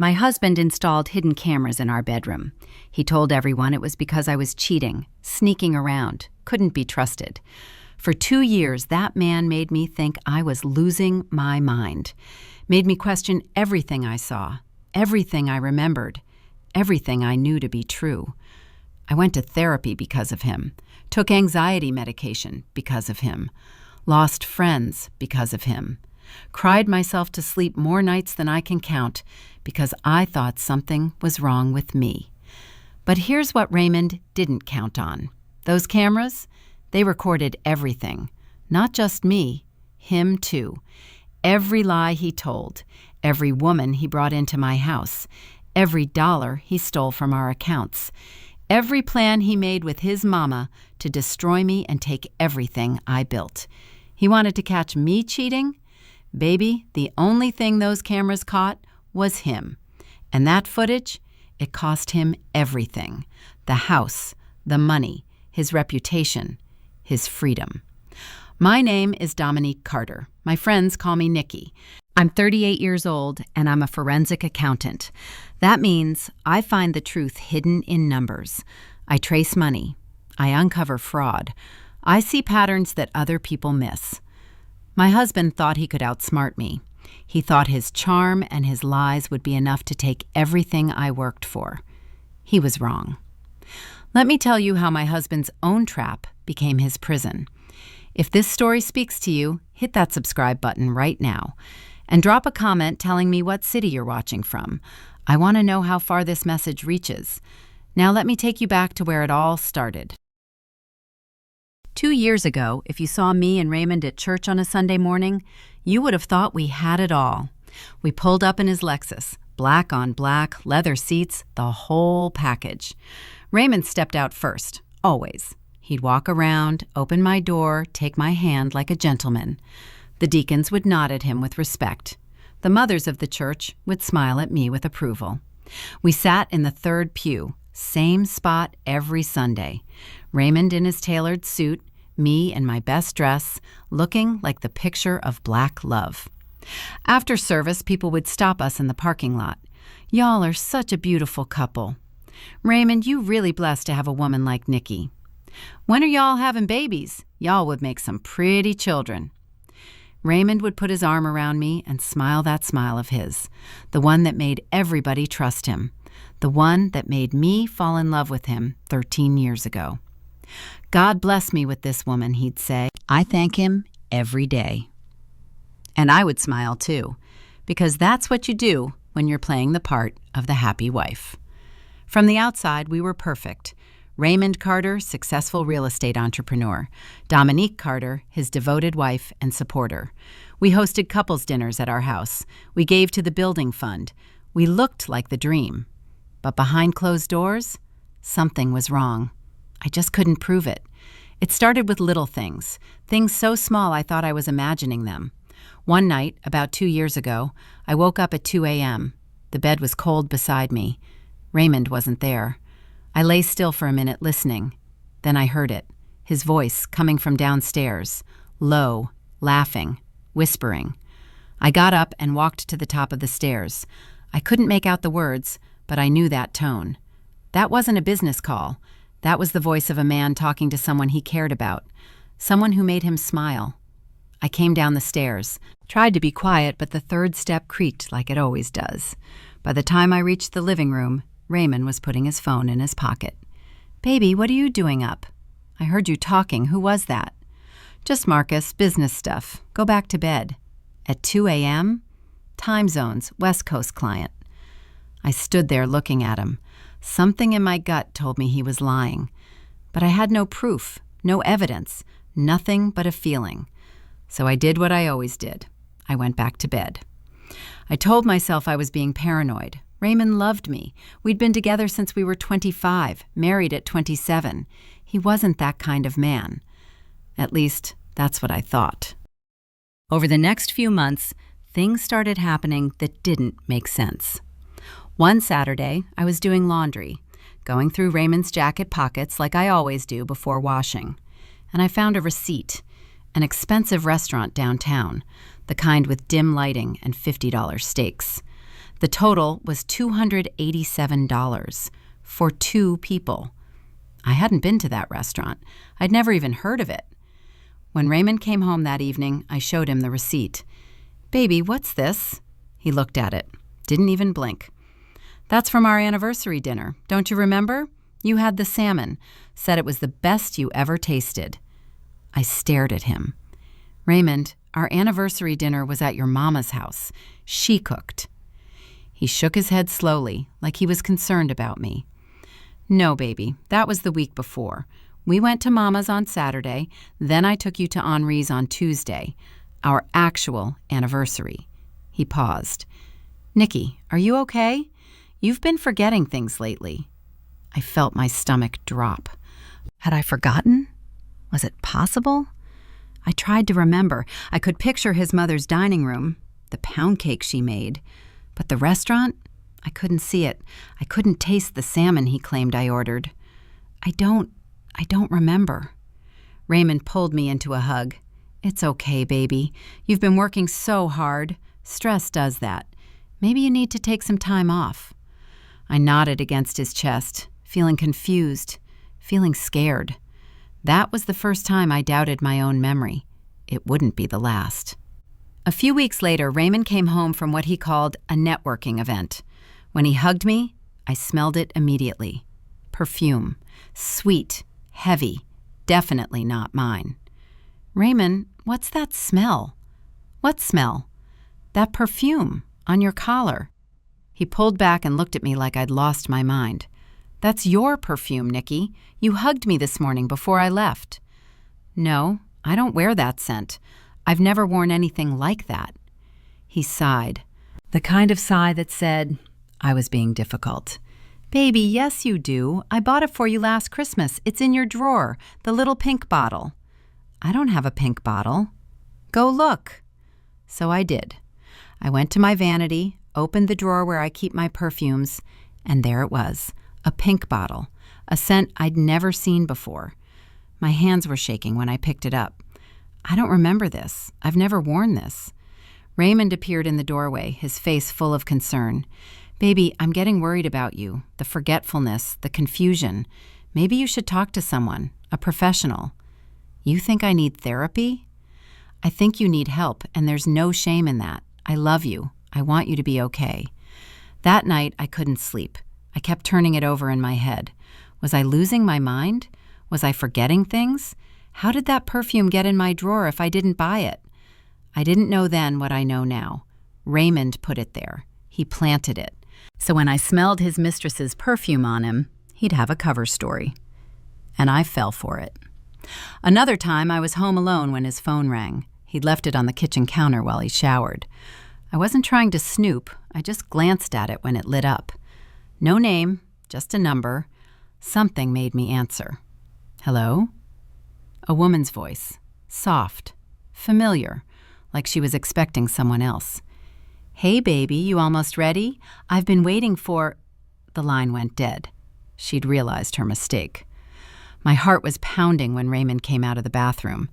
My husband installed hidden cameras in our bedroom. He told everyone it was because I was cheating, sneaking around, couldn't be trusted. For 2 years, that man made me think I was losing my mind, made me question everything I saw, everything I remembered, everything I knew to be true. I went to therapy because of him, took anxiety medication because of him, lost friends because of him, cried myself to sleep more nights than I can count because I thought something was wrong with me. But here's what Raymond didn't count on. Those cameras, they recorded everything. Not just me, him too. Every lie he told, every woman he brought into my house, every dollar he stole from our accounts, every plan he made with his mama to destroy me and take everything I built. He wanted to catch me cheating? Baby, the only thing those cameras caught was him. And that footage, it cost him everything. The house, the money, his reputation, his freedom. My name is Dominique Carter. My friends call me Nikki. I'm 38 years old, and I'm a forensic accountant. That means I find the truth hidden in numbers. I trace money. I uncover fraud. I see patterns that other people miss. My husband thought he could outsmart me. He thought his charm and his lies would be enough to take everything I worked for. He was wrong. Let me tell you how my husband's own trap became his prison. If this story speaks to you, hit that subscribe button right now. And drop a comment telling me what city you're watching from. I want to know how far this message reaches. Now let me take you back to where it all started. 2 years ago, if you saw me and Raymond at church on a Sunday morning, you would have thought we had it all. We pulled up in his Lexus, black on black, leather seats, the whole package. Raymond stepped out first, always. He'd walk around, open my door, take my hand like a gentleman. The deacons would nod at him with respect. The mothers of the church would smile at me with approval. We sat in the third pew, same spot every Sunday. Raymond in his tailored suit, me in my best dress, looking like the picture of black love. After service, people would stop us in the parking lot. "Y'all are such a beautiful couple. Raymond, you really blessed to have a woman like Nikki. When are y'all having babies? Y'all would make some pretty children." Raymond would put his arm around me and smile that smile of his, the one that made everybody trust him, the one that made me fall in love with him 13 years ago. "God bless me with this woman," he'd say. I thank him every day. And I would smile too, because that's what you do when you're playing the part of the happy wife. From the outside, we were perfect. Raymond Carter, successful real estate entrepreneur. Dominique Carter, his devoted wife and supporter. We hosted couples dinners at our house. We gave to the building fund. We looked like the dream. But behind closed doors, something was wrong. I just couldn't prove it. It started with little things so small I thought I was imagining them. One night, about 2 years ago, I woke up at 2 a.m. The bed was cold beside me. Raymond wasn't there. I lay still for a minute listening. Then I heard it, his voice coming from downstairs, low, laughing, whispering. I got up and walked to the top of the stairs. I couldn't make out the words, but I knew that tone. That wasn't a business call. That was the voice of a man talking to someone he cared about, someone who made him smile. I came down the stairs, tried to be quiet, but the third step creaked like it always does. By the time I reached the living room, Raymond was putting his phone in his pocket. "Baby, what are you doing up? I heard you talking. Who was that?" "Just Marcus, business stuff. Go back to bed." At 2 a.m.? Time zones, West Coast client. I stood there looking at him. Something in my gut told me he was lying. But I had no proof, no evidence, nothing but a feeling. So I did what I always did. I went back to bed. I told myself I was being paranoid. Raymond loved me. We'd been together since we were 25, married at 27. He wasn't that kind of man. At least, that's what I thought. Over the next few months, things started happening that didn't make sense. One Saturday, I was doing laundry, going through Raymond's jacket pockets like I always do before washing, and I found a receipt, an expensive restaurant downtown, the kind with dim lighting and $50 steaks. The total was $287 for 2 people. I hadn't been to that restaurant. I'd never even heard of it. When Raymond came home that evening, I showed him the receipt. "Baby, what's this?" He looked at it. Didn't even blink. "That's from our anniversary dinner. Don't you remember? You had the salmon. Said it was the best you ever tasted." I stared at him. "Raymond, our anniversary dinner was at your mama's house. She cooked." He shook his head slowly, like he was concerned about me. "No, baby, that was the week before. We went to Mama's on Saturday, then I took you to Henri's on Tuesday, our actual anniversary." He paused. "Nikki, are you okay? You've been forgetting things lately." I felt my stomach drop. Had I forgotten? Was it possible? I tried to remember. I could picture his mother's dining room, the pound cake she made. But the restaurant? I couldn't see it. I couldn't taste the salmon he claimed I ordered. I don't remember." Raymond pulled me into a hug. "It's okay, baby. You've been working so hard. Stress does that. Maybe you need to take some time off." I nodded against his chest, feeling confused, feeling scared. That was the first time I doubted my own memory. It wouldn't be the last. A few weeks later, Raymond came home from what he called a networking event. When he hugged me, I smelled it immediately. Perfume. Sweet. Heavy. Definitely not mine. "Raymond, what's that smell?" "What smell?" "That perfume on your collar." He pulled back and looked at me like I'd lost my mind. "That's your perfume, Nikki. You hugged me this morning before I left." "No, I don't wear that scent. I've never worn anything like that." He sighed. The kind of sigh that said, I was being difficult. "Baby, yes you do. I bought it for you last Christmas. It's in your drawer, the little pink bottle." "I don't have a pink bottle." "Go look." So I did. I went to my vanity, opened the drawer where I keep my perfumes, and there it was, a pink bottle, a scent I'd never seen before. My hands were shaking when I picked it up. I don't remember this. I've never worn this. Raymond appeared in the doorway, his face full of concern. "Baby, I'm getting worried about you, the forgetfulness, the confusion. Maybe you should talk to someone, a professional." "You think I need therapy?" "I think you need help, and there's no shame in that. I love you. I want you to be okay." That night, I couldn't sleep. I kept turning it over in my head. Was I losing my mind? Was I forgetting things? How did that perfume get in my drawer if I didn't buy it? I didn't know then what I know now. Raymond put it there. He planted it. So when I smelled his mistress's perfume on him, he'd have a cover story. And I fell for it. Another time, I was home alone when his phone rang. He'd left it on the kitchen counter while he showered. I wasn't trying to snoop. I just glanced at it when it lit up. No name, just a number. Something made me answer. "Hello?" A woman's voice, soft, familiar, like she was expecting someone else. "Hey, baby, you almost ready? I've been waiting for—" The line went dead. She'd realized her mistake. My heart was pounding when Raymond came out of the bathroom.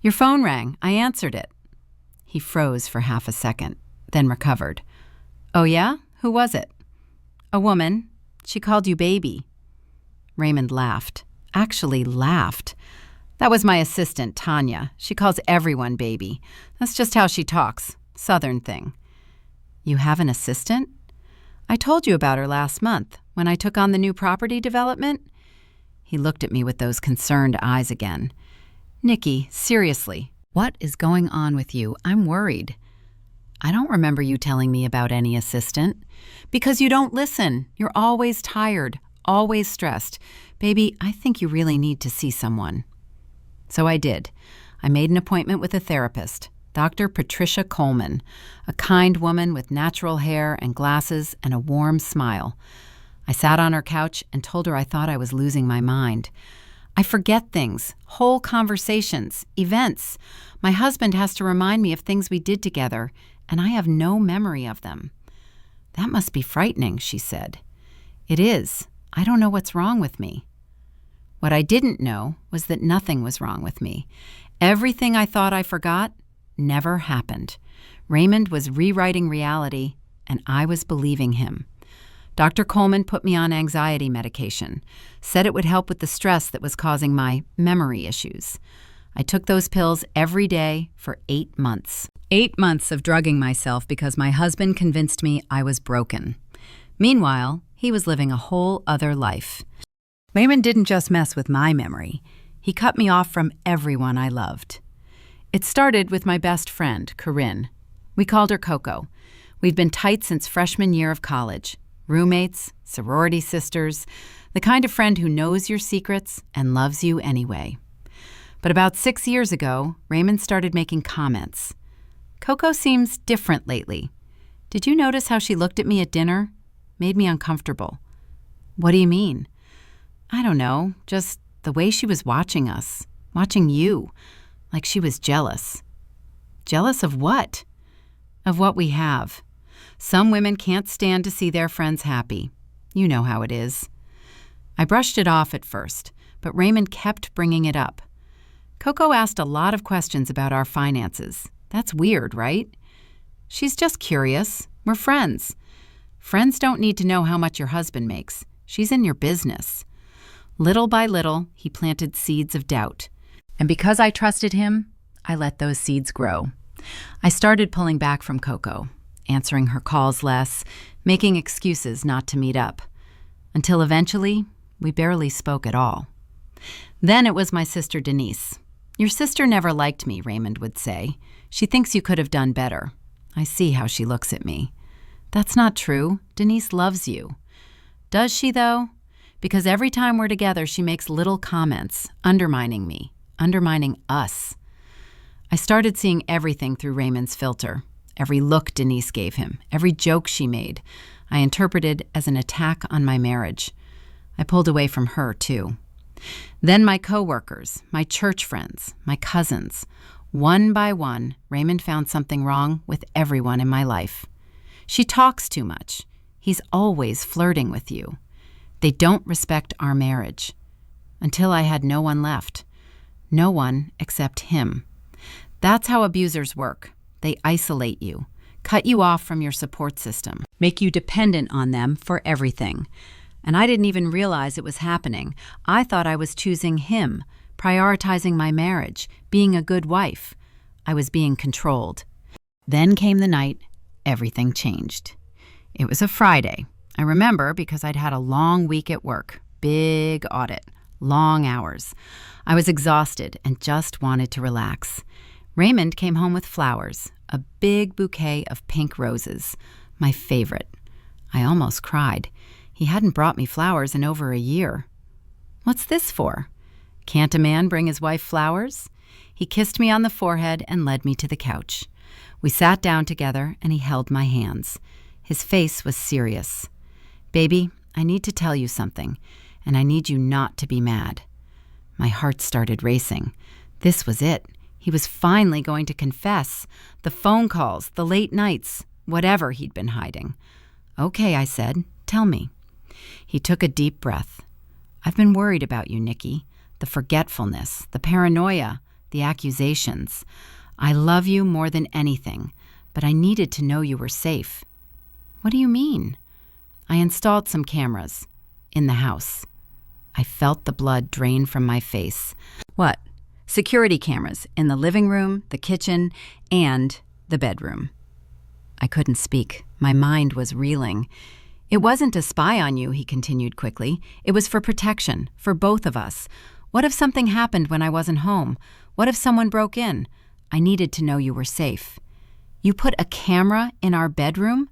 "Your phone rang. I answered it." He froze for half a second, then recovered. "Oh yeah? Who was it?" "A woman. She called you baby." Raymond laughed. Actually laughed. "That was my assistant, Tanya. She calls everyone baby. That's just how she talks. Southern thing." "You have an assistant?" "I told you about her last month, when I took on the new property development." He looked at me with those concerned eyes again. "Nikki, seriously, what is going on with you? I'm worried." "I don't remember you telling me about any assistant." "Because you don't listen. You're always tired, always stressed. Baby, I think you really need to see someone." So I did. I made an appointment with a therapist, Dr. Patricia Coleman, a kind woman with natural hair and glasses and a warm smile. I sat on her couch and told her I thought I was losing my mind. I forget things, whole conversations, events. My husband has to remind me of things we did together, and I have no memory of them. "That must be frightening," she said. "It is. I don't know what's wrong with me." What I didn't know was that nothing was wrong with me. Everything I thought I forgot never happened. Raymond was rewriting reality, and I was believing him. Dr. Coleman put me on anxiety medication, said it would help with the stress that was causing my memory issues. I took those pills every day for 8 months. 8 months of drugging myself because my husband convinced me I was broken. Meanwhile, he was living a whole other life. Raymond didn't just mess with my memory. He cut me off from everyone I loved. It started with my best friend, Corinne. We called her Coco. We'd been tight since freshman year of college. Roommates, sorority sisters, the kind of friend who knows your secrets and loves you anyway. But about 6 years ago, Raymond started making comments. Coco seems different lately. Did you notice how she looked at me at dinner? Made me uncomfortable. What do you mean? I don't know, just the way she was watching us, watching you, like she was jealous. Jealous of what? Of what we have. Some women can't stand to see their friends happy. You know how it is. I brushed it off at first, but Raymond kept bringing it up. Coco asked a lot of questions about our finances. That's weird, right? She's just curious. We're friends. Friends don't need to know how much your husband makes. She's in your business. Little by little, he planted seeds of doubt. And because I trusted him, I let those seeds grow. I started pulling back from Coco, answering her calls less, making excuses not to meet up. Until eventually, we barely spoke at all. Then it was my sister Denise. Your sister never liked me, Raymond would say. She thinks you could have done better. I see how she looks at me. That's not true. Denise loves you. Does she, though? Because every time we're together, she makes little comments, undermining me, undermining us. I started seeing everything through Raymond's filter. Every look Denise gave him, every joke she made, I interpreted as an attack on my marriage. I pulled away from her, too. Then my coworkers, my church friends, my cousins. One by one, Raymond found something wrong with everyone in my life. She talks too much. He's always flirting with you. They don't respect our marriage. Until I had no one left. No one except him. That's how abusers work. They isolate you, cut you off from your support system, make you dependent on them for everything. And I didn't even realize it was happening. I thought I was choosing him, prioritizing my marriage, being a good wife. I was being controlled. Then came the night everything changed. It was a Friday. I remember because I'd had a long week at work, big audit, long hours. I was exhausted and just wanted to relax. Raymond came home with flowers, a big bouquet of pink roses, my favorite. I almost cried. He hadn't brought me flowers in over a year. What's this for? Can't a man bring his wife flowers? He kissed me on the forehead and led me to the couch. We sat down together and he held my hands. His face was serious. Baby, I need to tell you something, and I need you not to be mad. My heart started racing. This was it. He was finally going to confess. The phone calls, the late nights, whatever he'd been hiding. Okay, I said, tell me. He took a deep breath. I've been worried about you, Nikki. The forgetfulness, the paranoia, the accusations. I love you more than anything, but I needed to know you were safe. What do you mean? I installed some cameras in the house. I felt the blood drain from my face. What? Security cameras in the living room, the kitchen, and the bedroom. I couldn't speak. My mind was reeling. It wasn't to spy on you, he continued quickly. It was for protection, for both of us. What if something happened when I wasn't home? What if someone broke in? I needed to know you were safe. You put a camera in our bedroom?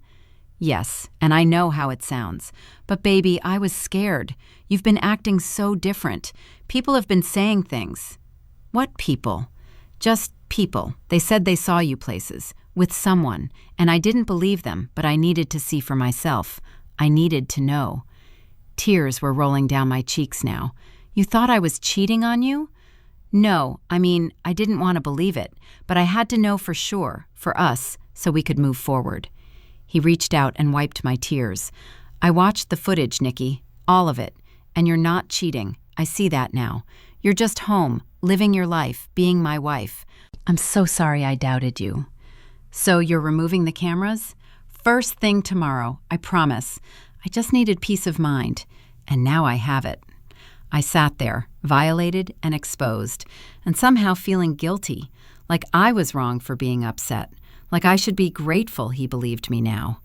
Yes, and I know how it sounds. But baby, I was scared. You've been acting so different. People have been saying things. What people? Just people. They said they saw you places, with someone, and I didn't believe them, but I needed to see for myself. I needed to know. Tears were rolling down my cheeks now. You thought I was cheating on you? No, I mean, I didn't want to believe it, but I had to know for sure, for us, so we could move forward. He reached out and wiped my tears. I watched the footage, Nikki, all of it, and you're not cheating. I see that now. You're just home, living your life, being my wife. I'm so sorry I doubted you. So you're removing the cameras? First thing tomorrow, I promise. I just needed peace of mind, and now I have it. I sat there, violated and exposed, and somehow feeling guilty, like I was wrong for being upset, like I should be grateful he believed me now.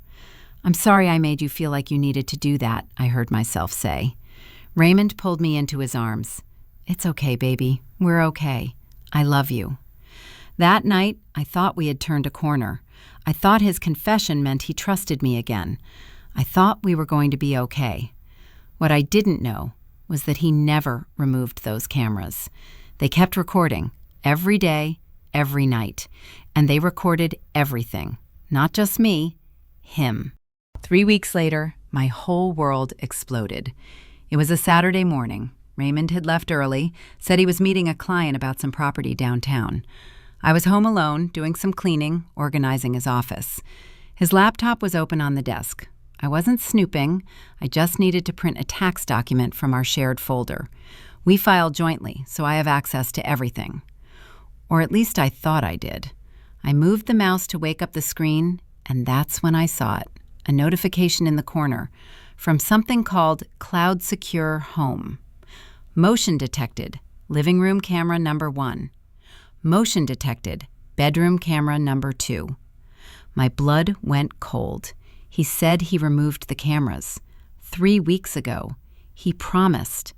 I'm sorry I made you feel like you needed to do that, I heard myself say. Raymond pulled me into his arms. It's okay, baby. We're okay. I love you. That night, I thought we had turned a corner. I thought his confession meant he trusted me again. I thought we were going to be okay. What I didn't know was that he never removed those cameras. They kept recording every day, every night, and they recorded everything. Not just me, him. 3 weeks later, my whole world exploded. It was a Saturday morning. Raymond had left early, said he was meeting a client about some property downtown. I was home alone, doing some cleaning, organizing his office. His laptop was open on the desk. I wasn't snooping. I just needed to print a tax document from our shared folder. We filed jointly, so I have access to everything. Or at least I thought I did. I moved the mouse to wake up the screen, and that's when I saw it. A notification in the corner from something called Cloud Secure Home. Motion detected, living room camera number 1. Motion detected, bedroom camera number 2. My blood went cold. He said he removed the cameras. 3 weeks ago. He promised.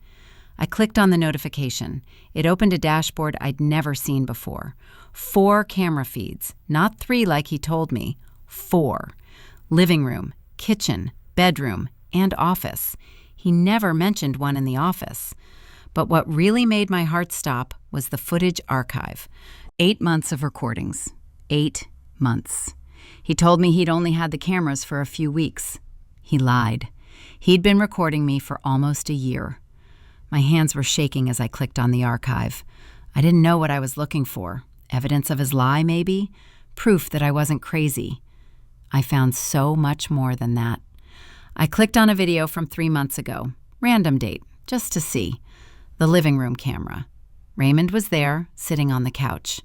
I clicked on the notification. It opened a dashboard I'd never seen before. 4 camera feeds, not 3 like he told me. 4. Living room, kitchen, bedroom, and office. He never mentioned one in the office. But what really made my heart stop was the footage archive. 8 months of recordings. 8 months. He told me he'd only had the cameras for a few weeks. He lied. He'd been recording me for almost a year. My hands were shaking as I clicked on the archive. I didn't know what I was looking for. Evidence of his lie, maybe? Proof that I wasn't crazy. I found so much more than that. I clicked on a video from 3 months ago. Random date, just to see. The living room camera. Raymond was there, sitting on the couch.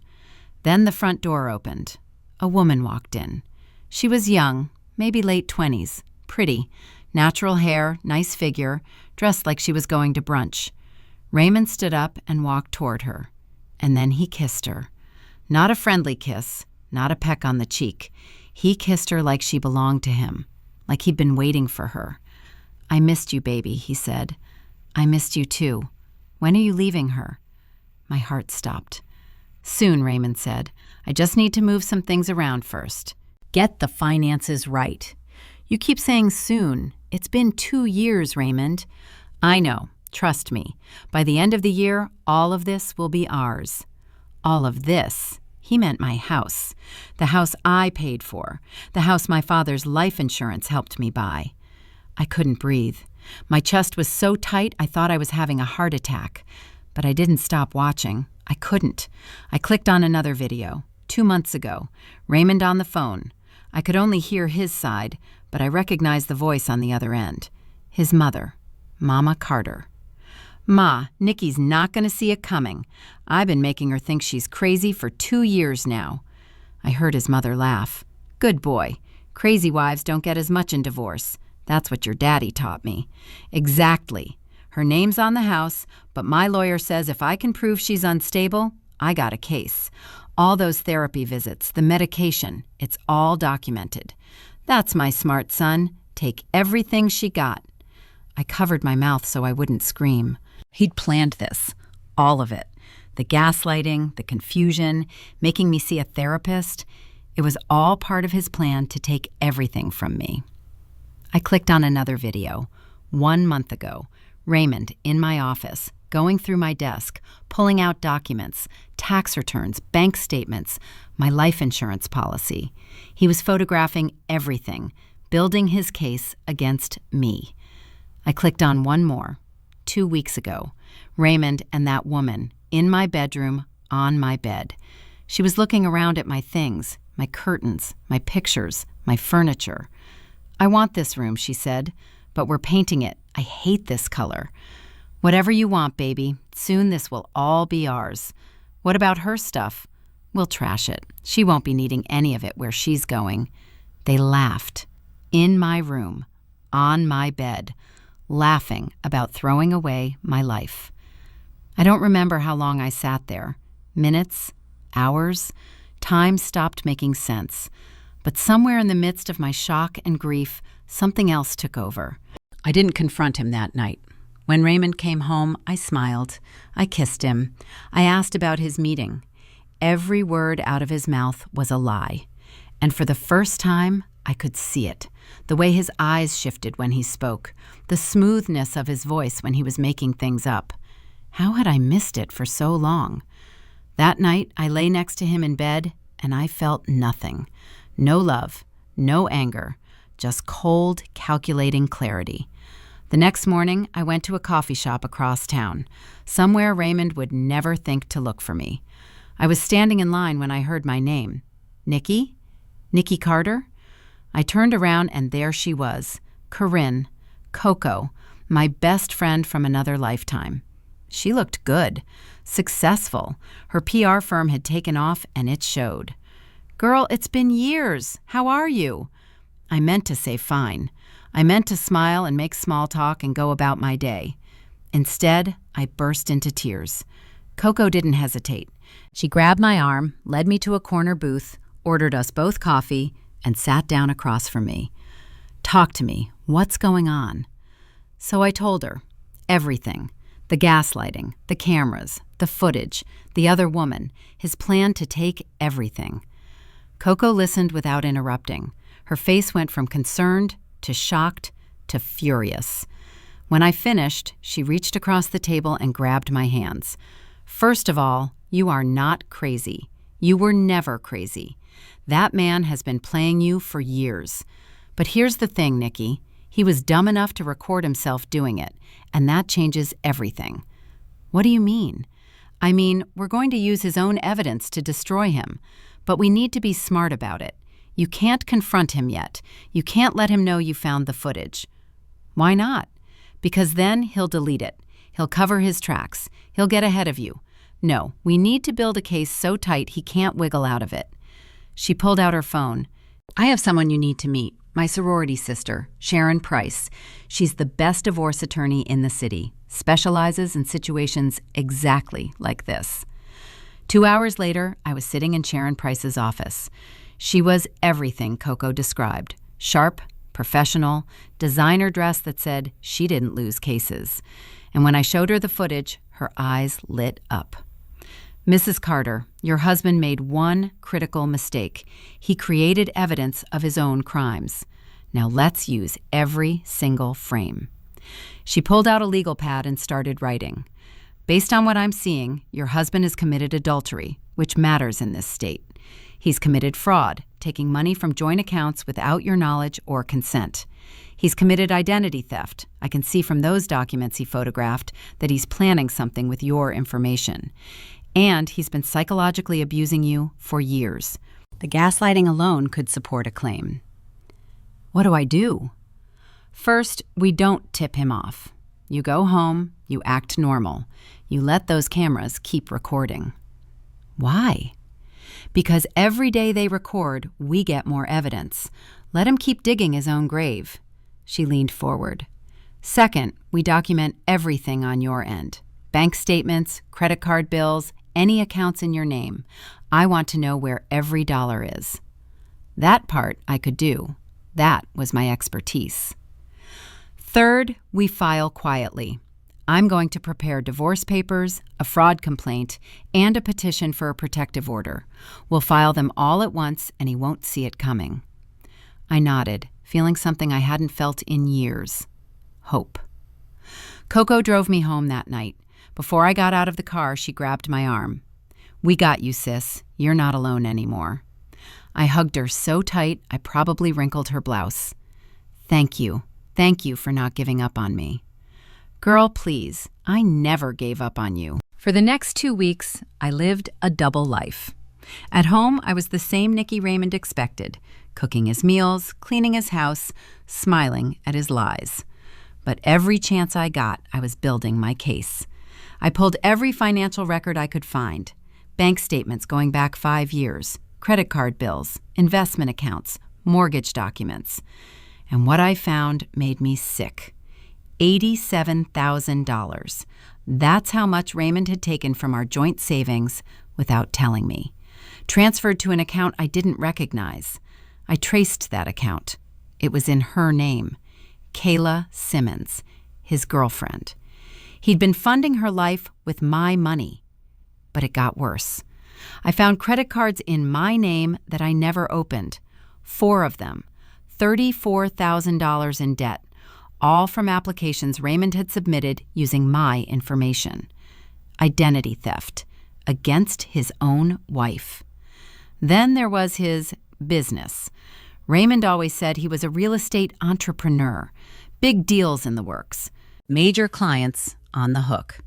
Then the front door opened. A woman walked in. She was young, maybe late 20s, pretty, natural hair, nice figure, dressed like she was going to brunch. Raymond stood up and walked toward her. And then he kissed her. Not a friendly kiss, not a peck on the cheek. He kissed her like she belonged to him, like he'd been waiting for her. I missed you, baby, he said. I missed you too. When are you leaving her? My heart stopped. Soon, Raymond said. I just need to move some things around first. Get the finances right. You keep saying soon. It's been 2 years, Raymond. I know. Trust me. By the end of the year, all of this will be ours. All of this? He meant my house. The house I paid for. The house my father's life insurance helped me buy. I couldn't breathe. My chest was so tight I thought I was having a heart attack. But I didn't stop watching. I couldn't. I clicked on another video. 2 months ago. Raymond on the phone. I could only hear his side, but I recognized the voice on the other end. His mother, Mama Carter. Ma, Nikki's not going to see it coming. I've been making her think she's crazy for 2 years now. I heard his mother laugh. Good boy. Crazy wives don't get as much in divorce. That's what your daddy taught me. Exactly. Her name's on the house, but my lawyer says if I can prove she's unstable, I got a case. All those therapy visits, the medication, it's all documented. That's my smart son. Take everything she got. I covered my mouth so I wouldn't scream. He'd planned this, all of it. The gaslighting, the confusion, making me see a therapist. It was all part of his plan to take everything from me. I clicked on another video. 1 month ago, Raymond in my office, going through my desk, pulling out documents, tax returns, bank statements, my life insurance policy. He was photographing everything, building his case against me. I clicked on one more. 2 weeks ago, Raymond and that woman in my bedroom, on my bed. She was looking around at my things, my curtains, my pictures, my furniture. I want this room, she said, but we're painting it. I hate this color. Whatever you want, baby. Soon this will all be ours. What about her stuff? We'll trash it. She won't be needing any of it where she's going. They laughed. In my room, on my bed, laughing about throwing away my life. I don't remember how long I sat there. Minutes, hours, time stopped making sense. But somewhere in the midst of my shock and grief, something else took over. I didn't confront him that night. When Raymond came home, I smiled. I kissed him. I asked about his meeting. Every word out of his mouth was a lie. And for the first time, I could see it. The way his eyes shifted when he spoke. The smoothness of his voice when he was making things up. How had I missed it for so long? That night, I lay next to him in bed, and I felt nothing. No love, no anger, just cold, calculating clarity. The next morning, I went to a coffee shop across town, somewhere Raymond would never think to look for me. I was standing in line when I heard my name. Nikki? Nikki Carter? I turned around and there she was, Corinne, Coco, my best friend from another lifetime. She looked good, successful. Her PR firm had taken off and it showed. "Girl, it's been years. How are you?" I meant to say fine. I meant to smile and make small talk and go about my day. Instead, I burst into tears. Coco didn't hesitate. She grabbed my arm, led me to a corner booth, ordered us both coffee, and sat down across from me. "Talk to me. What's going on?" So I told her. Everything. The gaslighting, the cameras, the footage, the other woman, his plan to take everything. Coco listened without interrupting. Her face went from concerned to shocked to furious. When I finished, she reached across the table and grabbed my hands. "First of all, you are not crazy. You were never crazy. That man has been playing you for years. But here's the thing, Nikki. He was dumb enough to record himself doing it, and that changes everything." "What do you mean?" "I mean, we're going to use his own evidence to destroy him, but we need to be smart about it. You can't confront him yet. You can't let him know you found the footage." "Why not?" "Because then he'll delete it. He'll cover his tracks. He'll get ahead of you. No, we need to build a case so tight he can't wiggle out of it." She pulled out her phone. "I have someone you need to meet. My sorority sister, Sharon Price. She's the best divorce attorney in the city, specializes in situations exactly like this." 2 hours later, I was sitting in Sharon Price's office. She was everything Coco described. Sharp, professional, designer dress that said she didn't lose cases. And when I showed her the footage, her eyes lit up. "Mrs. Carter, your husband made one critical mistake. He created evidence of his own crimes. Now let's use every single frame." She pulled out a legal pad and started writing. "Based on what I'm seeing, your husband has committed adultery, which matters in this state. He's committed fraud, taking money from joint accounts without your knowledge or consent. He's committed identity theft. I can see from those documents he photographed that he's planning something with your information. And he's been psychologically abusing you for years. The gaslighting alone could support a claim." What do I do? First, we don't tip him off. You go home, you act normal. You let those cameras keep recording. Why? Because every day they record, we get more evidence. Let him keep digging his own grave. She leaned forward. Second, we document everything on your end. Bank statements, credit card bills, any accounts in your name. I want to know where every dollar is. That part I could do. That was my expertise. Third, we file quietly. I'm going to prepare divorce papers, a fraud complaint, and a petition for a protective order. We'll file them all at once and he won't see it coming. I nodded, feeling something I hadn't felt in years. Hope. Coco drove me home that night. Before I got out of the car, she grabbed my arm. "We got you, sis. You're not alone anymore." I hugged her so tight I probably wrinkled her blouse. "Thank you. Thank you for not giving up on me." "Girl, please. I never gave up on you." For the next 2 weeks, I lived a double life. At home, I was the same Nikki Raymond expected, cooking his meals, cleaning his house, smiling at his lies. But every chance I got, I was building my case. I pulled every financial record I could find. Bank statements going back 5 years, credit card bills, investment accounts, mortgage documents. And what I found made me sick. $87,000. That's how much Raymond had taken from our joint savings without telling me. Transferred to an account I didn't recognize. I traced that account. It was in her name, Kayla Simmons, his girlfriend. He'd been funding her life with my money. But it got worse. I found credit cards in my name that I never opened. 4 of them. $34,000 in debt. All from applications Raymond had submitted using my information. Identity theft. Against his own wife. Then there was his business. Raymond always said he was a real estate entrepreneur. Big deals in the works. Major clients on the hook.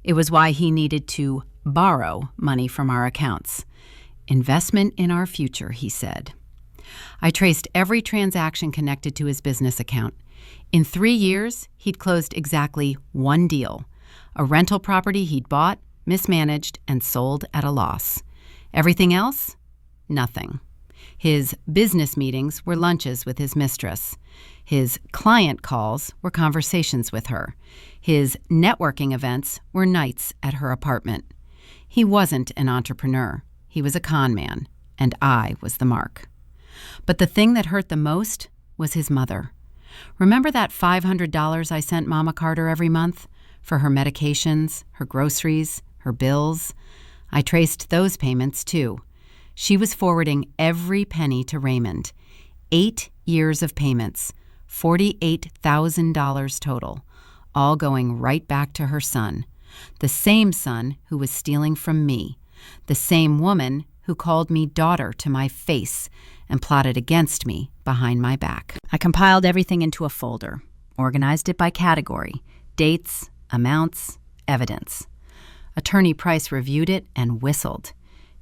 It was why he needed to borrow money from our accounts. Investment in our future, he said. I traced every transaction connected to his business account. In 3 years, he'd closed exactly 1 deal. A rental property he'd bought, mismanaged, and sold at a loss. Everything else? Nothing. His business meetings were lunches with his mistress. His client calls were conversations with her. His networking events were nights at her apartment. He wasn't an entrepreneur. He was a con man, and I was the mark. But the thing that hurt the most was his mother. Remember that $500 I sent Mama Carter every month? For her medications, her groceries, her bills? I traced those payments, too. She was forwarding every penny to Raymond. 8 years of payments, $48,000 total, all going right back to her son. The same son who was stealing from me. The same woman who called me daughter to my face and plotted against me behind my back. I compiled everything into a folder, organized it by category, dates, amounts, evidence. Attorney Price reviewed it and whistled.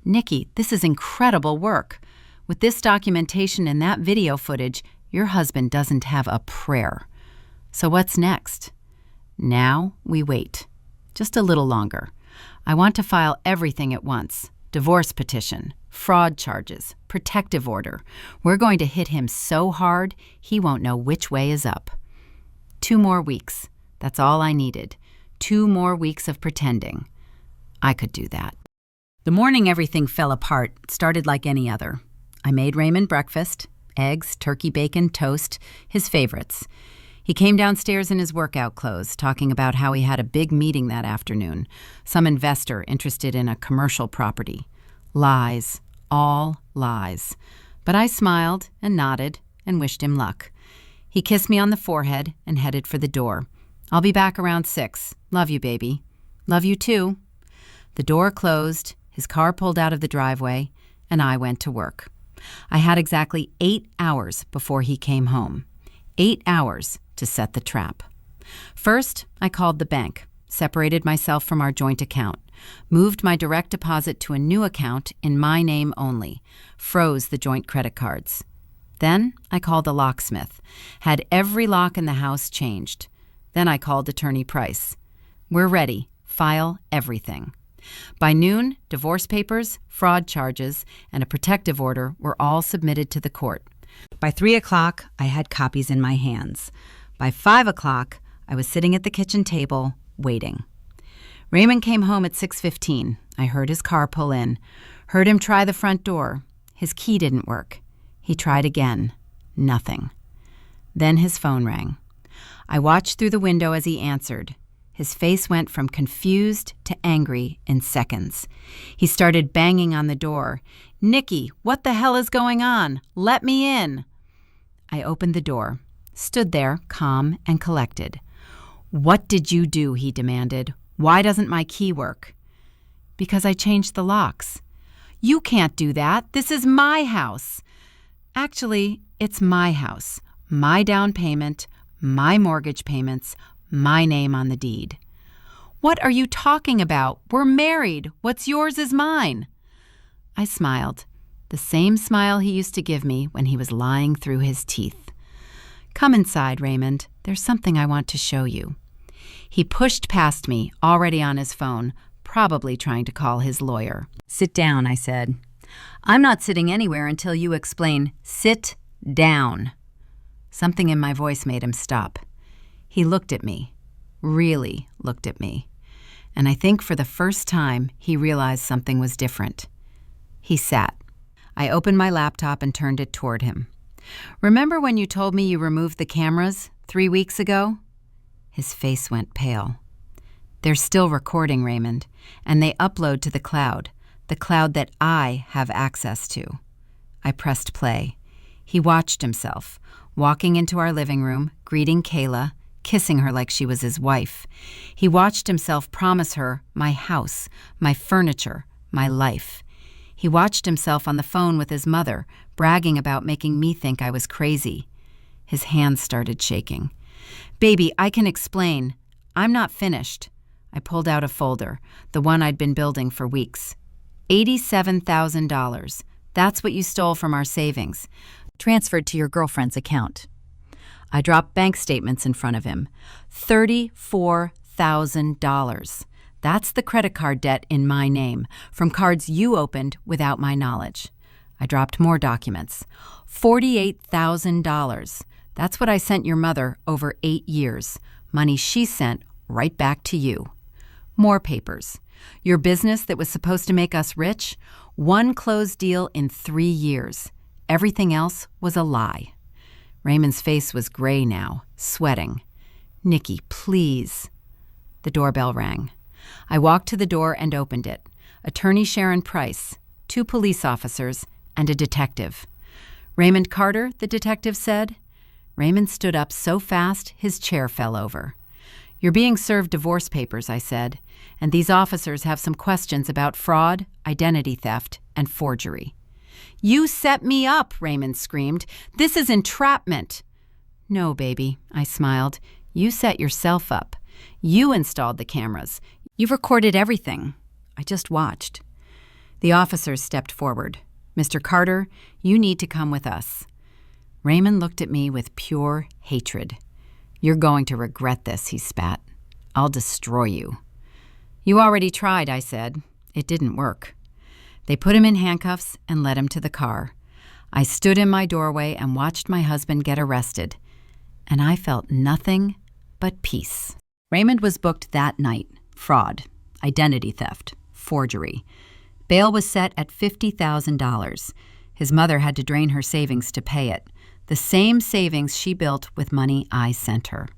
"Nikki, this is incredible work. With this documentation and that video footage, your husband doesn't have a prayer." So what's next? Now we wait. Just a little longer. I want to file everything at once. Divorce petition, fraud charges, protective order. We're going to hit him so hard, he won't know which way is up. 2 more weeks. That's all I needed. 2 more weeks of pretending. I could do that. The morning everything fell apart started like any other. I made Raymond breakfast, eggs, turkey bacon, toast, his favorites. He came downstairs in his workout clothes, talking about how he had a big meeting that afternoon, some investor interested in a commercial property. Lies, all lies. But I smiled and nodded and wished him luck. He kissed me on the forehead and headed for the door. "I'll be back around 6. Love you, baby." "Love you too." The door closed, his car pulled out of the driveway, and I went to work. I had exactly 8 hours before he came home. 8 hours to set the trap. First, I called the bank, separated myself from our joint account, moved my direct deposit to a new account in my name only, froze the joint credit cards. Then I called the locksmith, had every lock in the house changed. Then I called Attorney Price. "We're ready. File everything." By noon, divorce papers, fraud charges, and a protective order were all submitted to the court. By 3 o'clock, I had copies in my hands. By 5 o'clock, I was sitting at the kitchen table, waiting. Raymond came home at 6:15. I heard his car pull in, heard him try the front door. His key didn't work. He tried again. Nothing. Then his phone rang. I watched through the window as he answered. His face went from confused to angry in seconds. He started banging on the door. "Nikki, what the hell is going on? Let me in." I opened the door, stood there, calm and collected. "What did you do?" he demanded. "Why doesn't my key work?" "Because I changed the locks." "You can't do that. This is my house." "Actually, it's my house, my down payment, my mortgage payments, my name on the deed." "What are you talking about? We're married. What's yours is mine." I smiled, the same smile he used to give me when he was lying through his teeth. "Come inside, Raymond. There's something I want to show you." He pushed past me, already on his phone, probably trying to call his lawyer. "Sit down," I said. "I'm not sitting anywhere until you explain." "Sit Down." Something in my voice made him stop. He looked at me, really looked at me, and I think for the first time he realized something was different. He sat. I opened my laptop and turned it toward him. "Remember when you told me you removed the cameras 3 weeks ago?" His face went pale. "They're still recording, Raymond, and they upload to the cloud that I have access to." I pressed play. He watched himself, walking into our living room, greeting Kayla, kissing her like she was his wife. He watched himself promise her my house, my furniture, my life. He watched himself on the phone with his mother, bragging about making me think I was crazy. His hands started shaking. "Baby, I can explain. I'm not finished." I pulled out a folder, the one I'd been building for weeks. $87,000. That's what you stole from our savings. Transferred to your girlfriend's account. I dropped bank statements in front of him. $34,000. That's the credit card debt in my name, from cards you opened without my knowledge. I dropped more documents. $48,000. That's what I sent your mother over 8 years. Money she sent right back to you. More papers. Your business that was supposed to make us rich, one closed deal in 3 years. Everything else was a lie. Raymond's face was gray now, sweating. "Nikki, please." The doorbell rang. I walked to the door and opened it. Attorney Sharon Price, 2 police officers, and a detective. "Raymond Carter," the detective said. Raymond stood up so fast his chair fell over. "You're being served divorce papers," I said, "and these officers have some questions about fraud, identity theft, and forgery." "You set me up," Raymond screamed. "This is entrapment." "No, baby," I smiled. "You set yourself up. You installed the cameras. You've recorded everything. I just watched." The officers stepped forward. "Mr. Carter, you need to come with us." Raymond looked at me with pure hatred. "You're going to regret this," he spat. "I'll destroy you." "You already tried," I said. "It didn't work." They put him in handcuffs and led him to the car. I stood in my doorway and watched my husband get arrested, and I felt nothing but peace. Raymond was booked that night. Fraud, identity theft, forgery. Bail was set at $50,000. His mother had to drain her savings to pay it, the same savings she built with money I sent her.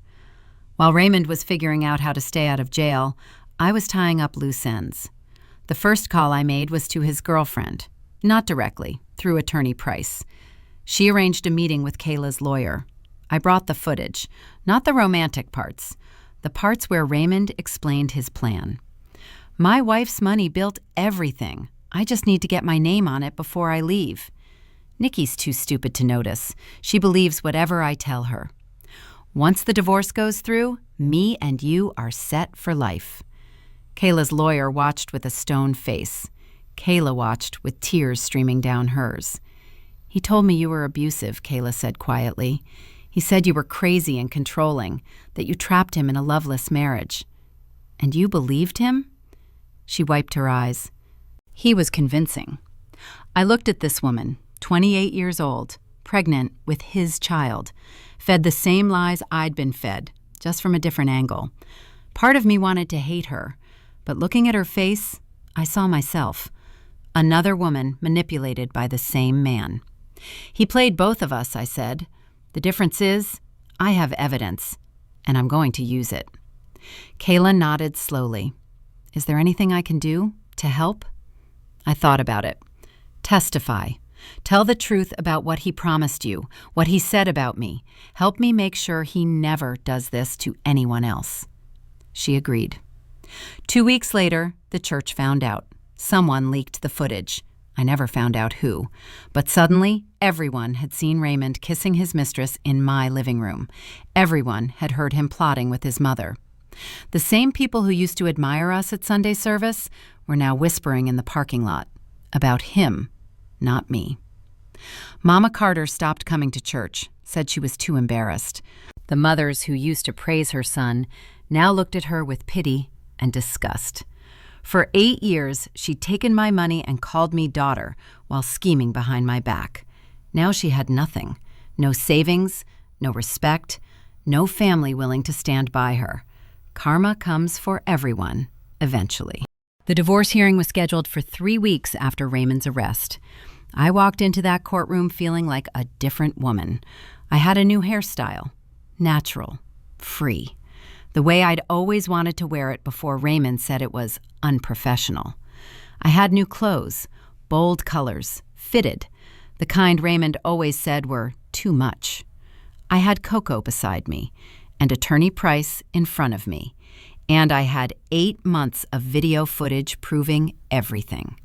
While Raymond was figuring out how to stay out of jail, I was tying up loose ends. The first call I made was to his girlfriend, not directly, through Attorney Price. She arranged a meeting with Kayla's lawyer. I brought the footage, not the romantic parts, the parts where Raymond explained his plan. "My wife's money built everything. I just need to get my name on it before I leave." Nikki's too stupid to notice. She believes whatever I tell her. "Once the divorce goes through, me and you are set for life." Kayla's lawyer watched with a stone face. Kayla watched with tears streaming down hers. "He told me you were abusive," Kayla said quietly. "He said you were crazy and controlling, that you trapped him in a loveless marriage." "And you believed him?" She wiped her eyes. He was convincing. I looked at this woman, 28 years old, pregnant with his child, fed the same lies I'd been fed, just from a different angle. Part of me wanted to hate her, but looking at her face, I saw myself. Another woman manipulated by the same man. "He played both of us," I said. "The difference is, I have evidence, and I'm going to use it." Kayla nodded slowly. "Is there anything I can do to help?" I thought about it. "Testify. Tell the truth about what he promised you, what he said about me. Help me make sure he never does this to anyone else." She agreed. 2 weeks later, the church found out. Someone leaked the footage. I never found out who. But suddenly, everyone had seen Raymond kissing his mistress in my living room. Everyone had heard him plotting with his mother. The same people who used to admire us at Sunday service were now whispering in the parking lot about him, not me. Mama Carter stopped coming to church, said she was too embarrassed. The mothers who used to praise her son now looked at her with pity and disgust. For 8 years, she'd taken my money and called me daughter while scheming behind my back. Now she had nothing. No savings, no respect, no family willing to stand by her. Karma comes for everyone, eventually. The divorce hearing was scheduled for 3 weeks after Raymond's arrest. I walked into that courtroom feeling like a different woman. I had a new hairstyle. Natural. Free. The way I'd always wanted to wear it before Raymond said it was unprofessional. I had new clothes, bold colors, fitted, the kind Raymond always said were too much. I had Coco beside me, and Attorney Price in front of me, and I had 8 months of video footage proving everything.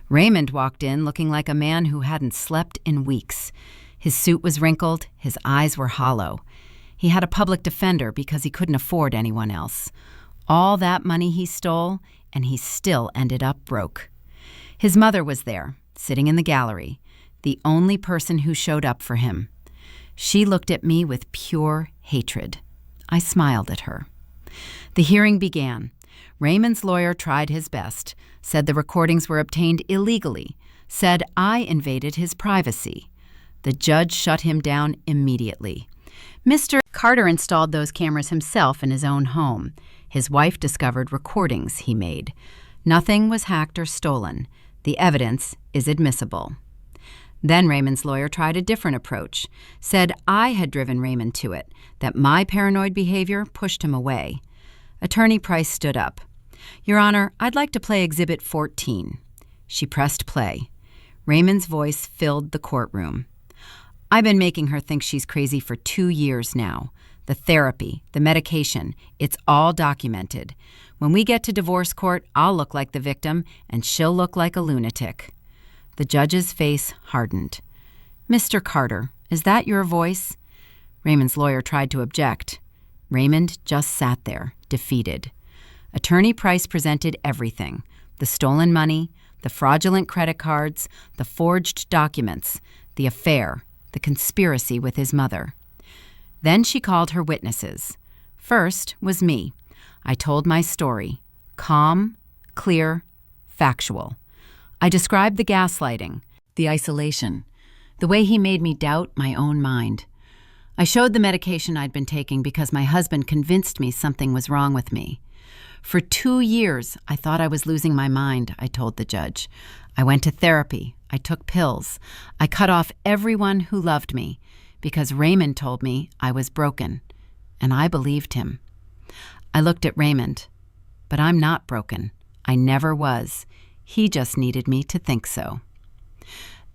Raymond walked in looking like a man who hadn't slept in weeks. His suit was wrinkled, his eyes were hollow. He had a public defender because he couldn't afford anyone else. All that money he stole, and he still ended up broke. His mother was there, sitting in the gallery, the only person who showed up for him. She looked at me with pure hatred. I smiled at her. The hearing began. Raymond's lawyer tried his best, said the recordings were obtained illegally, said I invaded his privacy. The judge shut him down immediately. Mr. Carter installed those cameras himself in his own home. His wife discovered recordings he made. Nothing was hacked or stolen. The evidence is admissible. Then Raymond's lawyer tried a different approach, said I had driven Raymond to it, that my paranoid behavior pushed him away. Attorney Price stood up. Your Honor, I'd like to play Exhibit 14. She pressed play. Raymond's voice filled the courtroom. I've been making her think she's crazy for 2 years now. The therapy, the medication, it's all documented. When we get to divorce court, I'll look like the victim, and she'll look like a lunatic. The judge's face hardened. Mr. Carter, is that your voice? Raymond's lawyer tried to object. Raymond just sat there, defeated. Attorney Price presented everything: the stolen money, the fraudulent credit cards, the forged documents, the affair, the conspiracy with his mother. Then she called her witnesses. First was me. I told my story. Calm, clear, factual. I described the gaslighting, the isolation, the way he made me doubt my own mind. I showed the medication I'd been taking because my husband convinced me something was wrong with me. For 2 years, I thought I was losing my mind, I told the judge. I went to therapy. I took pills. I cut off everyone who loved me because Raymond told me I was broken, and I believed him. I looked at Raymond, but I'm not broken. I never was. He just needed me to think so.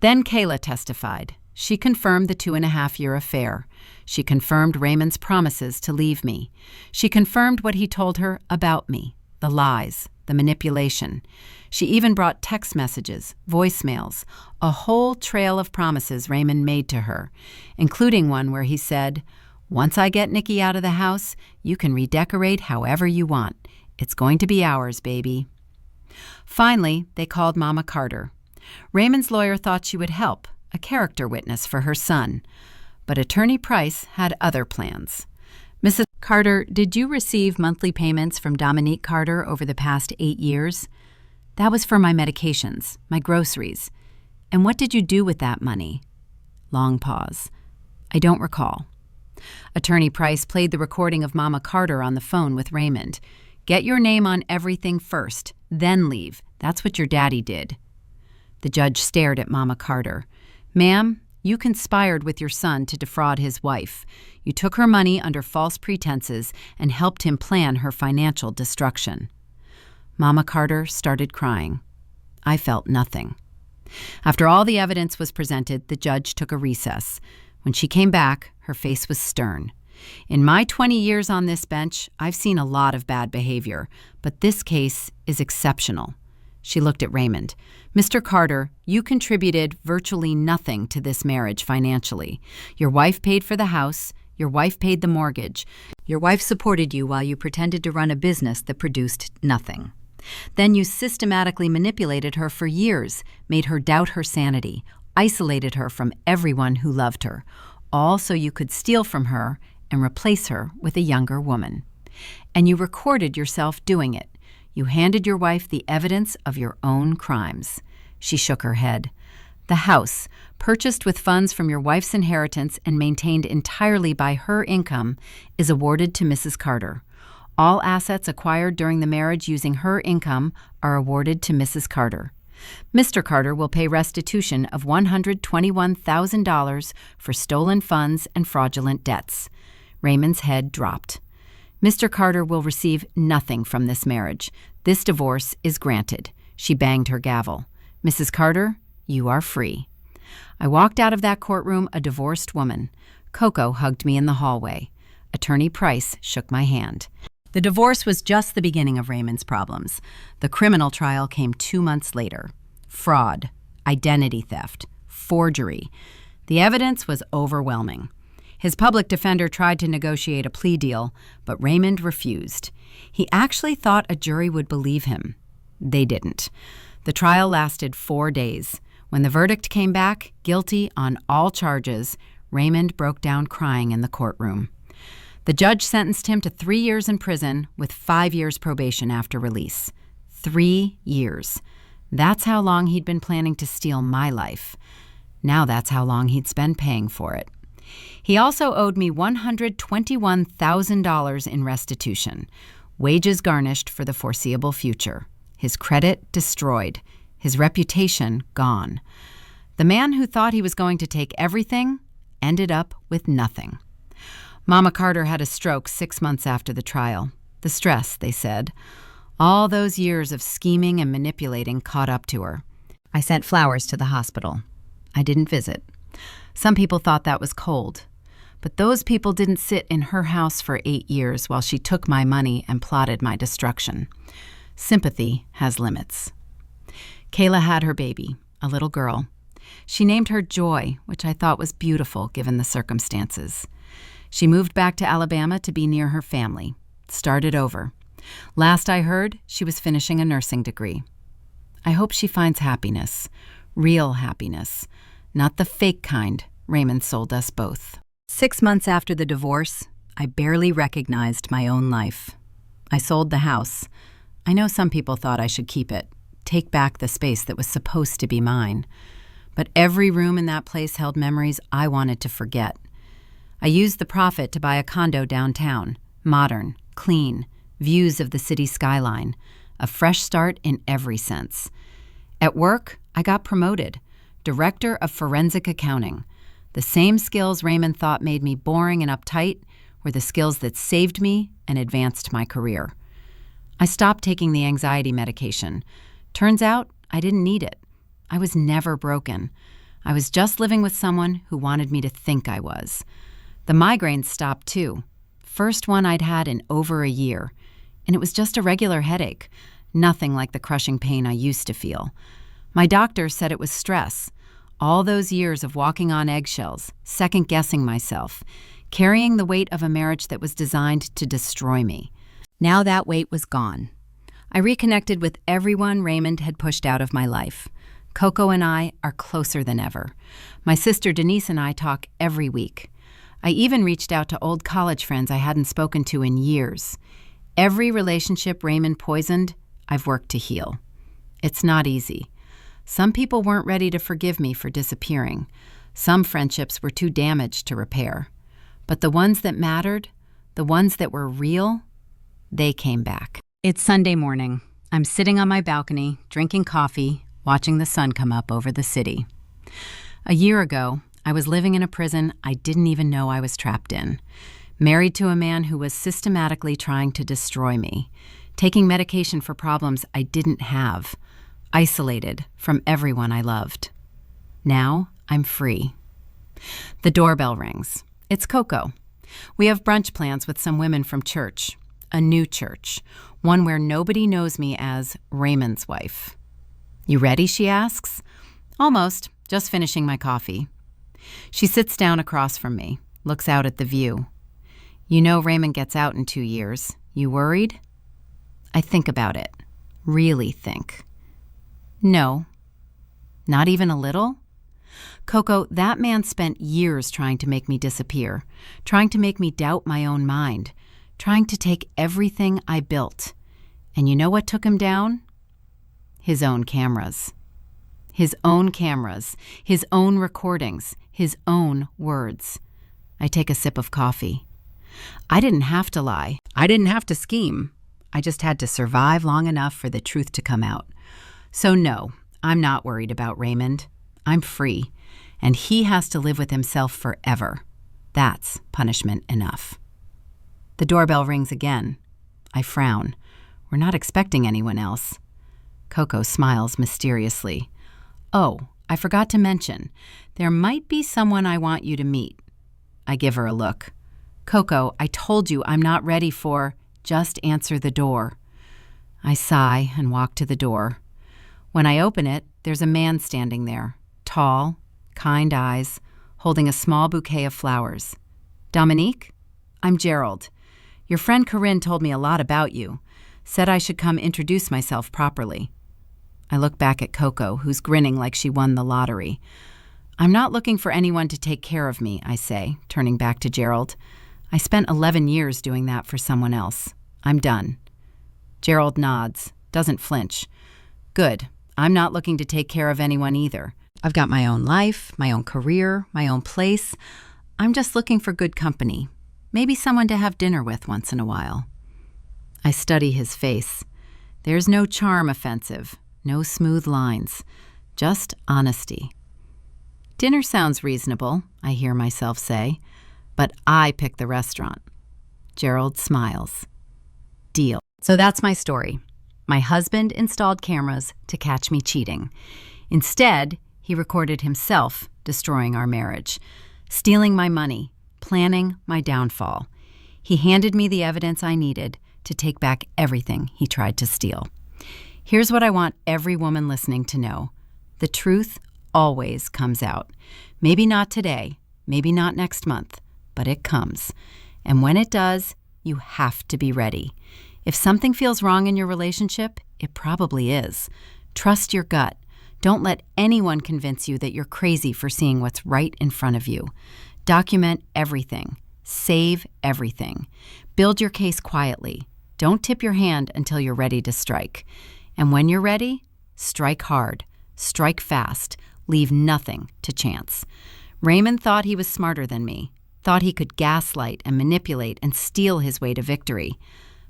Then Kayla testified. She confirmed the 2.5-year affair. She confirmed Raymond's promises to leave me. She confirmed what he told her about me, the lies, the manipulation. She even brought text messages, voicemails, a whole trail of promises Raymond made to her, including one where he said, "Once I get Nikki out of the house, you can redecorate however you want. It's going to be ours, baby." Finally, they called Mama Carter. Raymond's lawyer thought she would help, a character witness for her son. But Attorney Price had other plans. Mrs. Carter, did you receive monthly payments from Dominique Carter over the past 8 years? That was for my medications, my groceries. And what did you do with that money? Long pause. I don't recall. Attorney Price played the recording of Mama Carter on the phone with Raymond. Get your name on everything first, then leave. That's what your daddy did. The judge stared at Mama Carter. Ma'am, you conspired with your son to defraud his wife. You took her money under false pretenses and helped him plan her financial destruction. Mama Carter started crying. I felt nothing. After all the evidence was presented, the judge took a recess. When she came back, her face was stern. In my 20 years on this bench, I've seen a lot of bad behavior, but this case is exceptional. She looked at Raymond. Mr. Carter, you contributed virtually nothing to this marriage financially. Your wife paid for the house. Your wife paid the mortgage. Your wife supported you while you pretended to run a business that produced nothing. Then you systematically manipulated her for years, made her doubt her sanity, isolated her from everyone who loved her, all so you could steal from her and replace her with a younger woman. And you recorded yourself doing it. You handed your wife the evidence of your own crimes. She shook her head. The house, purchased with funds from your wife's inheritance and maintained entirely by her income, is awarded to Mrs. Carter. All assets acquired during the marriage using her income are awarded to Mrs. Carter. Mr. Carter will pay restitution of $121,000 for stolen funds and fraudulent debts. Raymond's head dropped. Mr. Carter will receive nothing from this marriage. This divorce is granted. She banged her gavel. Mrs. Carter, you are free. I walked out of that courtroom a divorced woman. Coco hugged me in the hallway. Attorney Price shook my hand. The divorce was just the beginning of Raymond's problems. The criminal trial came 2 months later. Fraud, identity theft, forgery. The evidence was overwhelming. His public defender tried to negotiate a plea deal, but Raymond refused. He actually thought a jury would believe him. They didn't. The trial lasted 4 days. When the verdict came back, guilty on all charges, Raymond broke down crying in the courtroom. The judge sentenced him to 3 years in prison with 5 years probation after release. 3 years. That's how long he'd been planning to steal my life. Now that's how long he'd spend paying for it. He also owed me $121,000 in restitution, wages garnished for the foreseeable future, his credit destroyed, his reputation gone. The man who thought he was going to take everything ended up with nothing. Mama Carter had a stroke 6 months after the trial. The stress, they said. All those years of scheming and manipulating caught up to her. I sent flowers to the hospital. I didn't visit. Some people thought that was cold. But those people didn't sit in her house for 8 years while she took my money and plotted my destruction. Sympathy has limits. Kayla had her baby, a little girl. She named her Joy, which I thought was beautiful given the circumstances. She moved back to Alabama to be near her family, started over. Last I heard, she was finishing a nursing degree. I hope she finds happiness, real happiness, not the fake kind Raymond sold us both. 6 months after the divorce, I barely recognized my own life. I sold the house. I know some people thought I should keep it, take back the space that was supposed to be mine. But every room in that place held memories I wanted to forget. I used the profit to buy a condo downtown, modern, clean, views of the city skyline, a fresh start in every sense. At work, I got promoted, Director of Forensic Accounting. The same skills Raymond thought made me boring and uptight were the skills that saved me and advanced my career. I stopped taking the anxiety medication. Turns out I didn't need it. I was never broken. I was just living with someone who wanted me to think I was. The migraines stopped too. First one I'd had in over a year. And it was just a regular headache. Nothing like the crushing pain I used to feel. My doctor said it was stress. All those years of walking on eggshells, second-guessing myself, carrying the weight of a marriage that was designed to destroy me. Now that weight was gone. I reconnected with everyone Raymond had pushed out of my life. Coco and I are closer than ever. My sister Denise and I talk every week. I even reached out to old college friends I hadn't spoken to in years. Every relationship Raymond poisoned, I've worked to heal. It's not easy. Some people weren't ready to forgive me for disappearing. Some friendships were too damaged to repair. But the ones that mattered, the ones that were real, they came back. It's Sunday morning. I'm sitting on my balcony, drinking coffee, watching the sun come up over the city. A year ago, I was living in a prison I didn't even know I was trapped in, married to a man who was systematically trying to destroy me, taking medication for problems I didn't have, isolated from everyone I loved. Now I'm free. The doorbell rings. It's Coco. We have brunch plans with some women from church, a new church, one where nobody knows me as Raymond's wife. "You ready?" she asks. "Almost, just finishing my coffee." She sits down across from me, looks out at the view. "You know Raymond gets out in 2 years. You worried?" I think about it. Really think. No. Not even a little? Coco, that man spent years trying to make me disappear, trying to make me doubt my own mind, trying to take everything I built. And you know what took him down? His own cameras. His own cameras, his own recordings, his own words. I take a sip of coffee. I didn't have to lie. I didn't have to scheme. I just had to survive long enough for the truth to come out. So no, I'm not worried about Raymond. I'm free, and he has to live with himself forever. That's punishment enough. The doorbell rings again. I frown. We're not expecting anyone else. Coco smiles mysteriously. Oh, I forgot to mention, there might be someone I want you to meet. I give her a look. Coco, I told you I'm not ready for, just answer the door. I sigh and walk to the door. When I open it, there's a man standing there, tall, kind eyes, holding a small bouquet of flowers. Dominique? I'm Gerald. Your friend Corinne told me a lot about you, said I should come introduce myself properly. I look back at Coco, who's grinning like she won the lottery. I'm not looking for anyone to take care of me, I say, turning back to Gerald. I spent 11 years doing that for someone else. I'm done. Gerald nods, doesn't flinch. Good. I'm not looking to take care of anyone either. I've got my own life, my own career, my own place. I'm just looking for good company. Maybe someone to have dinner with once in a while. I study his face. There's no charm offensive, no smooth lines, just honesty. Dinner sounds reasonable, I hear myself say, but I pick the restaurant. Gerald smiles. Deal. So that's my story. My husband installed cameras to catch me cheating. Instead, he recorded himself destroying our marriage, stealing my money, planning my downfall. He handed me the evidence I needed to take back everything he tried to steal. Here's what I want every woman listening to know. The truth always comes out. Maybe not today, maybe not next month, but it comes. And when it does, you have to be ready. If something feels wrong in your relationship, it probably is. Trust your gut. Don't let anyone convince you that you're crazy for seeing what's right in front of you. Document everything. Save everything. Build your case quietly. Don't tip your hand until you're ready to strike. And when you're ready, strike hard. Strike fast. Leave nothing to chance. Raymond thought he was smarter than me, thought he could gaslight and manipulate and steal his way to victory.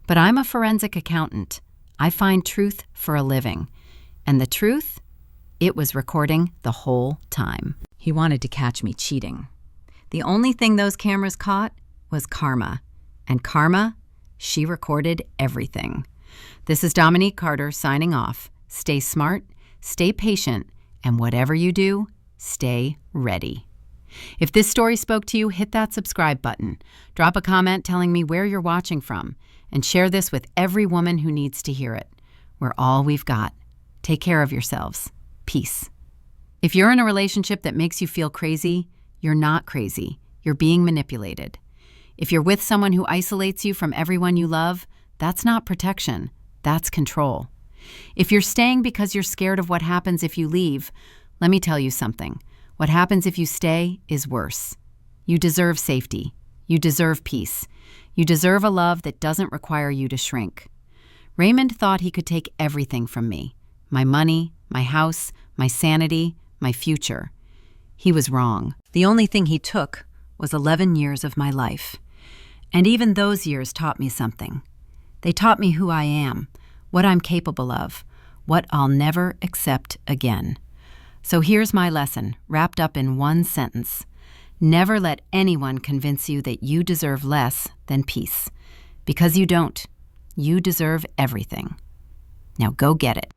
But I'm a forensic accountant. I find truth for a living. And the truth? It was recording the whole time. He wanted to catch me cheating. The only thing those cameras caught was karma. And karma, she recorded everything. This is Dominique Carter signing off. Stay smart, stay patient, and whatever you do, stay ready. If this story spoke to you, hit that subscribe button. Drop a comment telling me where you're watching from, and share this with every woman who needs to hear it. We're all we've got. Take care of yourselves. Peace. If you're in a relationship that makes you feel crazy, you're not crazy. You're being manipulated. If you're with someone who isolates you from everyone you love, that's not protection. That's control. If you're staying because you're scared of what happens if you leave, let me tell you something. What happens if you stay is worse. You deserve safety. You deserve peace. You deserve a love that doesn't require you to shrink. Raymond thought he could take everything from me. My money, my house, my sanity, my future. He was wrong. The only thing he took was 11 years of my life. And even those years taught me something. They taught me who I am, what I'm capable of, what I'll never accept again. So here's my lesson, wrapped up in one sentence. Never let anyone convince you that you deserve less than peace. Because you don't. You deserve everything. Now go get it.